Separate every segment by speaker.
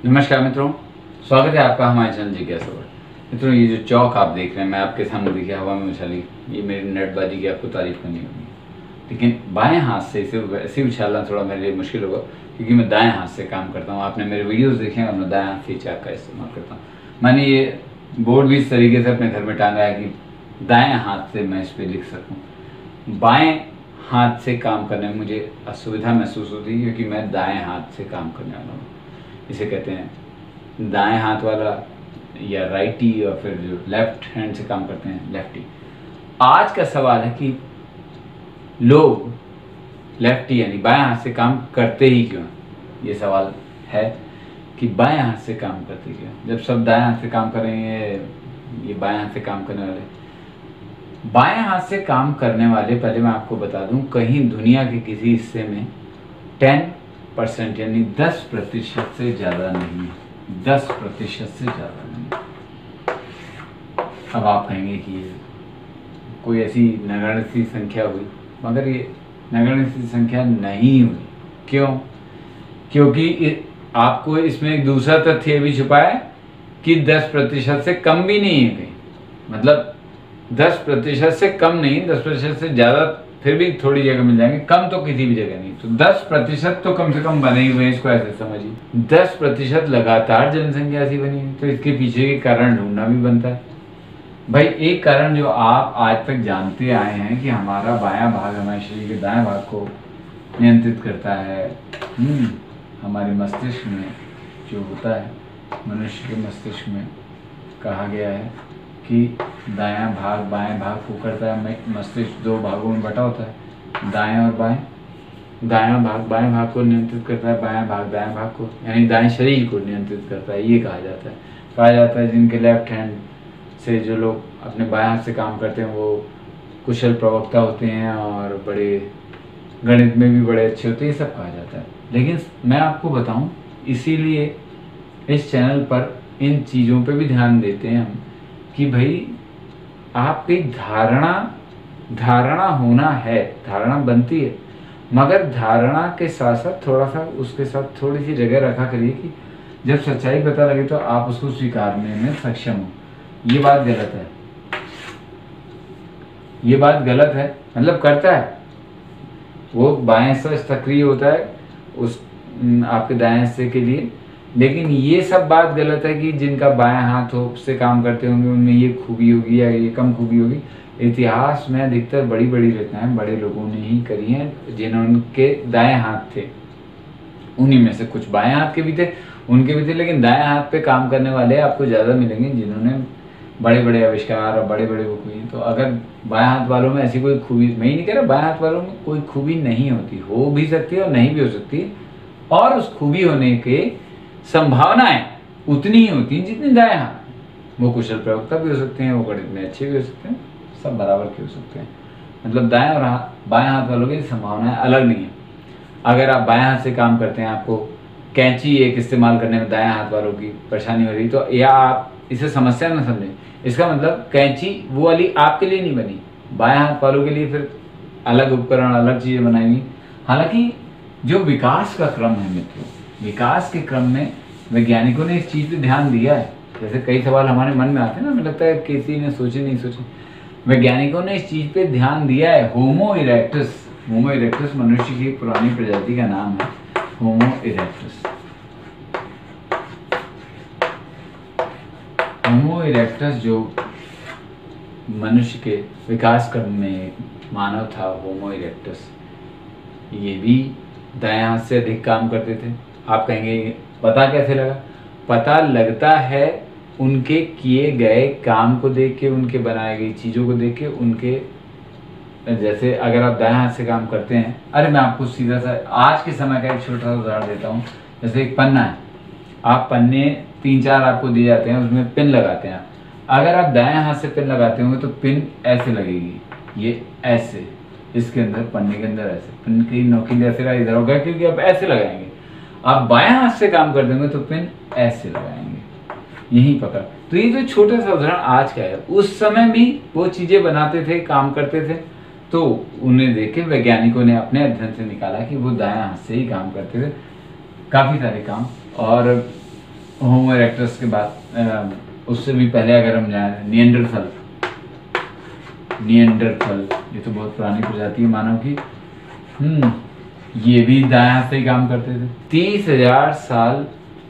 Speaker 1: नमस्कार मित्रों, स्वागत है आपका हमारे चैनल जिज्ञासा पर। मित्रों, ये जो चौक आप देख रहे हैं, मैं आपके सामने देखिए हवा में उछाली, ये मेरी नेटबाजी की आपको तारीफ करनी होगी। लेकिन बाएं हाथ से इसे वैसे उछालना थोड़ा मेरे लिए मुश्किल होगा, क्योंकि मैं दाएं हाथ से काम करता हूँ। आपने मेरे वीडियोस देखे हैं और मैं दाएं हाथ से चाक का इस्तेमाल करता हूँ। मैंने ये बोर्ड भी इस तरीके से अपने घर में टांगा है कि दाएँ हाथ से मैं इस पर लिख सकूँ। बाएँ हाथ से काम करने में मुझे असुविधा महसूस होती है, क्योंकि मैं दाएँ हाथ से काम करने वाला हूँ। इसे कहते हैं दाएं हाथ वाला या राइटी, और फिर जो लेफ्ट हैंड से काम करते हैं लेफ्टी। आज का सवाल है कि लोग लेफ्टी यानी बाएं हाथ से काम करते ही क्यों? ये सवाल है कि बाएं हाथ से काम करते क्यों, जब सब दाएं हाथ से काम करेंगे। ये बाएं हाथ से काम करने वाले, बाएं हाथ से काम करने वाले, पहले मैं आपको बता दूं, कहीं दुनिया के किसी हिस्से में 10% यानी 10% से ज़्यादा नहीं है। 10% से ज़्यादा नहीं। अब आप कहेंगे कि ये कोई ऐसी नगण्य सी संख्या हुई, मगर ये नगण्य सी संख्या नहीं हुई। क्यों? क्योंकि आपको इसमें एक दूसरा तथ्य भी छुपा है कि 10% से कम भी नहीं है कहीं। मतलब 10% से कम नहीं, 10% से ज़्यादा फिर भी थोड़ी जगह मिल जाएंगे, कम तो किसी भी जगह नहीं। तो 10% तो कम से कम बने ही हुए हैं, इसको ऐसे समझिए। 10% लगातार जनसंख्या ऐसी बनी है, तो इसके पीछे के कारण ढूंढना भी बनता है। भाई, एक कारण जो आप आज तक जानते आए हैं कि हमारा बायां भाग हमारे शरीर के दाएं भाग को नियंत्रित करता है। हमारे मस्तिष्क में जो होता है, मनुष्य के मस्तिष्क में कहा गया है कि दायां भाग बाएं भाग को करता है। मस्तिष्क दो भागों में बटा होता है, दाएं और बाएं। दायां भाग बाएं भाग को नियंत्रित करता है, बायां भाग दाएं भाग को यानी दाएं शरीर को नियंत्रित करता है। ये कहा जाता है जिनके लेफ्ट हैंड से जो लोग अपने बाएं हाथ से काम करते हैं वो कुशल प्रवक्ता होते हैं और बड़े गणित में भी बड़े अच्छे होते हैं, ये सब कहा जाता है। लेकिन मैं आपको बताऊं, इसीलिए इस चैनल पर इन चीज़ों पे भी ध्यान देते हैं हम कि भाई आपकी धारणा होना है, धारणा बनती है, मगर धारणा के साथ साथ थोड़ा सा उसके साथ थोड़ी सी जगह रखा करिए कि जब सच्चाई पता लगे तो आप उसको स्वीकारने में सक्षम हो। ये बात गलत है, ये बात गलत है। मतलब करता है वो बाएं से सक्रिय होता है उस आपके दाएं हिस्से के लिए, लेकिन ये सब बात गलत है कि जिनका बायां हाथ से काम करते होंगे उनमें ये खूबी होगी या ये कम खूबी होगी। इतिहास में अधिकतर बड़ी बड़ी रचनाएं बड़े लोगों ने ही करी हैं जिन्होंने दाएं हाथ थे। उन्हीं में से कुछ बाएं हाथ के भी थे, उनके भी थे, लेकिन दाएं हाथ पे काम करने वाले आपको ज़्यादा मिलेंगे जिन्होंने बड़े बड़े आविष्कार और बड़े बड़े वो किए। तो अगर बाएं हाथ वालों में ऐसी कोई खूबी, मैं ही नहीं कह रहा बाएं हाथ वालों में कोई खूबी नहीं होती, हो भी सकती है और नहीं भी हो सकती है, और उस खूबी होने के संभावनाएं उतनी ही होती हैं जितनी दाएं हाथ। वो कुशल प्रवक्ता भी हो सकते हैं, वो गणित में अच्छे भी हो सकते हैं, सब बराबर के हो सकते हैं। मतलब दाएं और बाएं हाथ वालों की संभावनाएं अलग नहीं है। अगर आप बाएं हाथ से काम करते हैं, आपको कैंची एक इस्तेमाल करने में दाएं हाथ वालों की परेशानी हो रही, तो या आप इसे समस्या न समझें। इसका मतलब कैंची वो वाली आपके लिए नहीं बनी, बाएं हाथ वालों के लिए फिर अलग उपकरण, अलग चीज़ें बनाएंगी। हालांकि जो विकास का क्रम है मित्रों, विकास के क्रम में वैज्ञानिकों ने इस चीज़ पे ध्यान दिया है। जैसे कई सवाल हमारे मन में आते हैं ना, हमें लगता है किसी ने सोचे नहीं सोचे, वैज्ञानिकों ने इस चीज़ पे ध्यान दिया है। होमो इरेक्टस मनुष्य की पुरानी प्रजाति का नाम है, होमो इरेक्टस। होमो इरेक्टस जो मनुष्य के विकास क्रम में मानव था, होमो इरेक्टस, ये भी दाएं हाथ से अधिक काम करते थे। आप कहेंगे पता कैसे लगा? पता लगता है उनके किए गए काम को देख के, उनके बनाई गई चीज़ों को देख के, उनके जैसे अगर आप दाएं हाथ से काम करते हैं, अरे मैं आपको सीधा सा आज के समय का एक छोटा सा उदाहरण देता हूँ। जैसे एक पन्ना है, आप पन्ने 3-4 आपको दिए जाते हैं, उसमें पिन लगाते हैं। अगर आप दाएं हाथ से पिन लगाते होंगे तो पिन ऐसे लगेगी, ये ऐसे, इसके अंदर पन्ने के अंदर ऐसे पिन की नोकीली ऐसे इधर होगा, क्योंकि आप ऐसे लगाएंगे। आप बाएं हाथ से काम कर देंगे तो पिन ऐसे लगाएंगे, यहीं पकड़। तो ये जो छोटा सा उदाहरण आज का है, उस समय भी वो चीजें बनाते थे, काम करते थे, तो उन्हें देख के वैज्ञानिकों ने अपने अध्ययन से निकाला कि वो दाएं हाथ से ही काम करते थे काफी सारे काम। और होमो इरेक्टस के बाद उससे भी पहले अगर हम जाएं, निएंडरथल, ये तो बहुत पुरानी प्रजाति है मानव की। ये भी दाएं हाथ से ही काम करते थे। 30,000 साल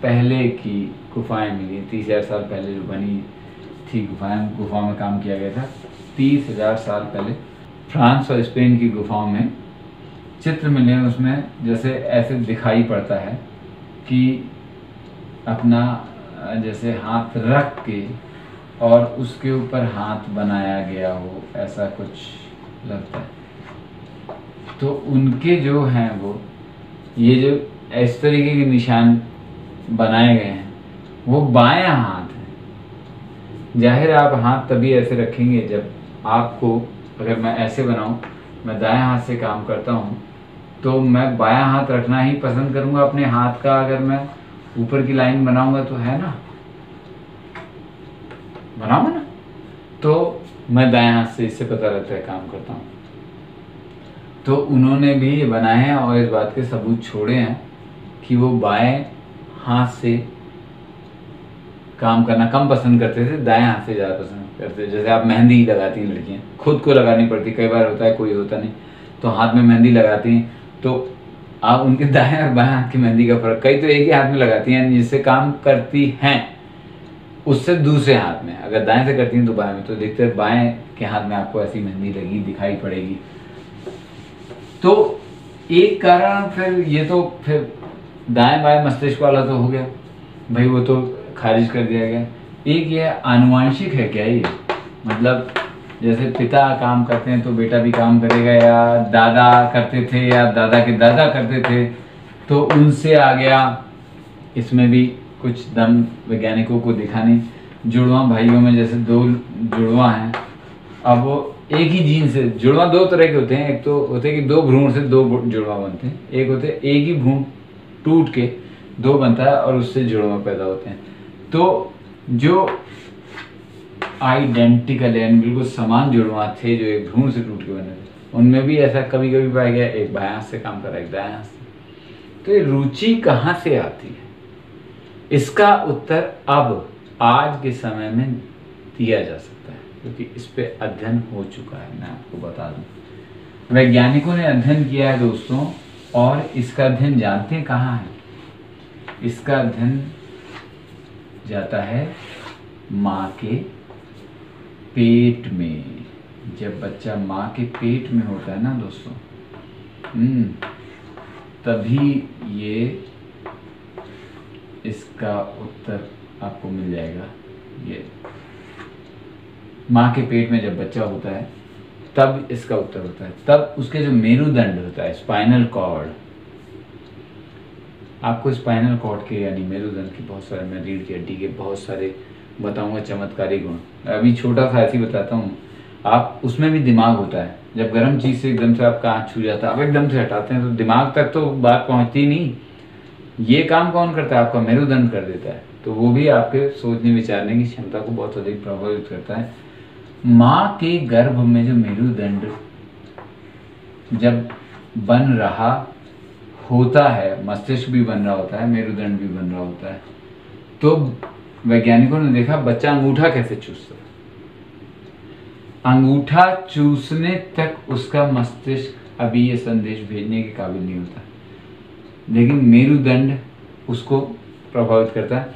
Speaker 1: पहले की गुफाएं मिली, 30,000 साल पहले जो बनी थी गुफाओं में काम किया गया था। 30,000 साल पहले फ्रांस और स्पेन की गुफाओं में चित्र मिले, उसमें जैसे ऐसे दिखाई पड़ता है कि अपना जैसे हाथ रख के और उसके ऊपर हाथ बनाया गया हो, ऐसा कुछ लगता है। तो उनके जो हैं वो ये जो इस तरीके के निशान बनाए गए हैं वो बायां हाथ है। जाहिर आप हाथ तभी ऐसे रखेंगे जब आपको, अगर मैं ऐसे बनाऊं, मैं दाएं हाथ से काम करता हूं, तो मैं बायां हाथ रखना ही पसंद करूंगा अपने हाथ का। अगर मैं ऊपर की लाइन बनाऊंगा तो है ना, बनाऊंगा ना, तो मैं दाएं हाथ से, इससे पता रहता है काम करता हूं। तो उन्होंने भी ये बनाए हैं और इस बात के सबूत छोड़े हैं कि वो बाएं हाथ से काम करना कम पसंद करते थे, दाएं हाथ से ज़्यादा पसंद करते थे। जैसे आप मेहंदी लगाती हैं लड़कियां, खुद को लगानी पड़ती, कई बार होता है कोई होता नहीं, तो हाथ में मेहंदी लगाती हैं, तो आप उनके दाएं और बाएं हाथ की मेहंदी का फर्क, कई तो एक ही हाथ में लगाती हैं जिससे काम करती हैं, उससे दूसरे हाथ में, अगर दाएं से करती हैं तो बाएं में, तो देखते हैं बाएं के हाथ में आपको ऐसी मेहंदी लगी दिखाई पड़ेगी। तो एक कारण फिर ये तो फिर दाएं बाएं मस्तिष्क वाला तो हो गया भाई, वो तो खारिज कर दिया गया। एक ये आनुवांशिक है क्या ये, मतलब जैसे पिता काम करते हैं तो बेटा भी काम करेगा, या दादा करते थे या दादा के दादा करते थे तो उनसे आ गया, इसमें भी कुछ दम वैज्ञानिकों को दिखा नहीं। जुड़वा भाइयों में जैसे 2 जुड़वा हैं, अब वो एक ही जीन से, जुड़वा 2 तरह के होते हैं, एक तो होते हैं कि 2 भ्रूण से 2 जुड़वा बनते हैं, एक होते हैं एक ही भ्रूण टूट के 2 बनता है और उससे जुड़वा पैदा होते हैं। तो जो आइडेंटिकल यानी बिल्कुल समान जुड़वा थे जो एक भ्रूण से टूट के बने थे, उनमें भी ऐसा कभी कभी पाया गया, एक बाएं हाथ से काम कर रहा है, एक दाएं हाथ से। तो ये रुचि कहाँ से आती है, इसका उत्तर अब आज के समय में दिया जा सकता है, क्योंकि इस पे अध्ययन हो चुका है। मैं आपको बता दूं, वैज्ञानिकों ने अध्ययन किया है दोस्तों, और इसका अध्ययन जानते हैं कहाँ है? इसका अध्ययन जाता है माँ के पेट में। जब बच्चा माँ के पेट में होता है ना दोस्तों, तभी ये इसका उत्तर आपको मिल जाएगा। ये माँ के पेट में जब बच्चा होता है तब इसका उत्तर होता है, तब उसके जो मेरुदंड होता है, स्पाइनल कॉर्ड, आपको स्पाइनल कॉर्ड के यानी मेरुदंड के बहुत सारे, मैं रीढ़ की हड्डी के बहुत सारे बताऊंगा चमत्कारी गुण। अभी छोटा सा ऐसे ही बताता हूँ, आप उसमें भी दिमाग होता है। जब गर्म चीज़ से एकदम से आपका हाथ छू जाता है, आप एकदम से हटाते हैं तो दिमाग तक तो बात पहुँचती नहीं। ये काम कौन करता है? आपका मेरुदंड कर देता है। तो वो भी आपके सोचने विचारने की क्षमता को बहुत अधिक प्रभावित करता है। माँ के गर्भ में जो मेरुदंड जब बन रहा होता है, मस्तिष्क भी बन रहा होता है, मेरुदंड भी बन रहा होता है, तो वैज्ञानिकों ने देखा बच्चा अंगूठा कैसे चूसता है। अंगूठा चूसने तक उसका मस्तिष्क अभी ये संदेश भेजने के काबिल नहीं होता, लेकिन मेरुदंड उसको प्रभावित करता है।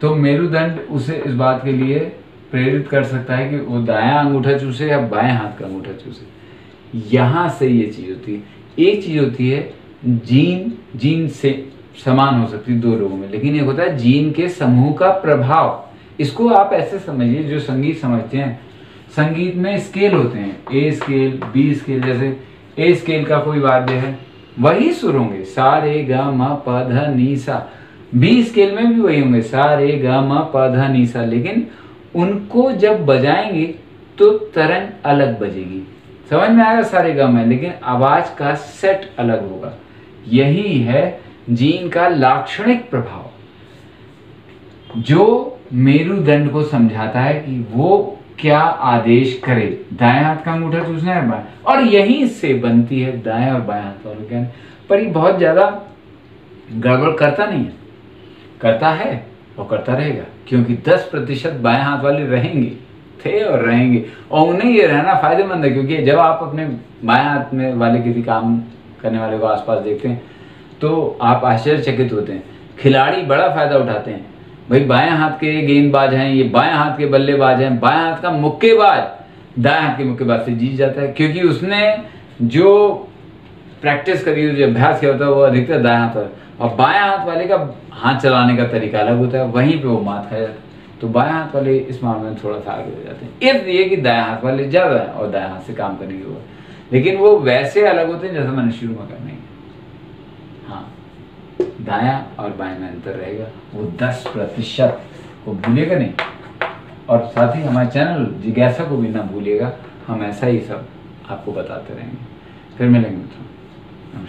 Speaker 1: तो मेरुदंड उसे इस बात के लिए प्रेरित कर सकता है कि वो दायां अंगूठा चूसे या बाएं हाथ का अंगूठा चूसे। यहाँ से ये चीज़ होती है। एक चीज़ होती है जीन से समान हो सकती है 2 लोगों में, लेकिन एक होता है जीन के समूह का प्रभाव। इसको आप ऐसे समझिए, जो संगीत समझते हैं, संगीत में स्केल होते हैं, ए स्केल, बी स्केल। जैसे ए स्केल का कोई वाद्य है, वही सुर होंगे, सा रे गा मा पा धा नी सा। बी स्केल में भी वही होंगे, सा रे गा मा पा धा नी सा, लेकिन उनको जब बजाएंगे तो तरंग अलग बजेगी। समझ में आएगा? सारे गा में, लेकिन आवाज का सेट अलग होगा। यही है जीन का लाक्षणिक प्रभाव, जो मेरुदंड को समझाता है कि वो क्या आदेश करे, दाएं हाथ का अंगूठा चूसना है बाएं, और यहीं से बनती है दाएं और बाएं हाथ वालों ज्ञान। पर ये बहुत ज्यादा गड़बड़ करता नहीं है, करता है वो करता रहेगा, क्योंकि 10% बाएं हाथ वाले रहेंगे, थे और रहेंगे, और उन्हें ये रहना फायदेमंद है। क्योंकि जब आप अपने बाएं हाथ में वाले किसी काम करने वाले को आसपास देखते हैं तो आप आश्चर्यचकित होते हैं। खिलाड़ी बड़ा फायदा उठाते हैं, भाई बाएं हाथ के गेंदबाज हैं, ये बाएं हाथ के बल्लेबाज हैं, बाएं हाथ का मुक्केबाज दाएं हाथ के मुक्केबाज से जीत जाता है, क्योंकि उसने जो प्रैक्टिस करी, जो अभ्यास किया होता है वो अधिकतर दाएं हाथ वाला, और बाएं हाथ वाले का हाथ चलाने का तरीका अलग होता है, वहीं पे वो मात खा जाता है। तो बाएं हाथ वाले इस मामले में थोड़ा सा आगे हो जाते हैं, इसलिए कि दाएं हाथ वाले ज़्यादा हैं और दाएं हाथ से काम करने की वो, लेकिन वो वैसे अलग होते हैं जैसा मैंने शुरू में करने की। हाँ, दायां और बाएं में अंतर रहेगा, वो 10% को भूलिएगा नहीं। और साथ ही हमारे चैनल जिज्ञासा को भी ना भूलिएगा, हम ऐसा ही सब आपको बताते रहेंगे। फिर मिलेंगे मित्रों, नमस्कार।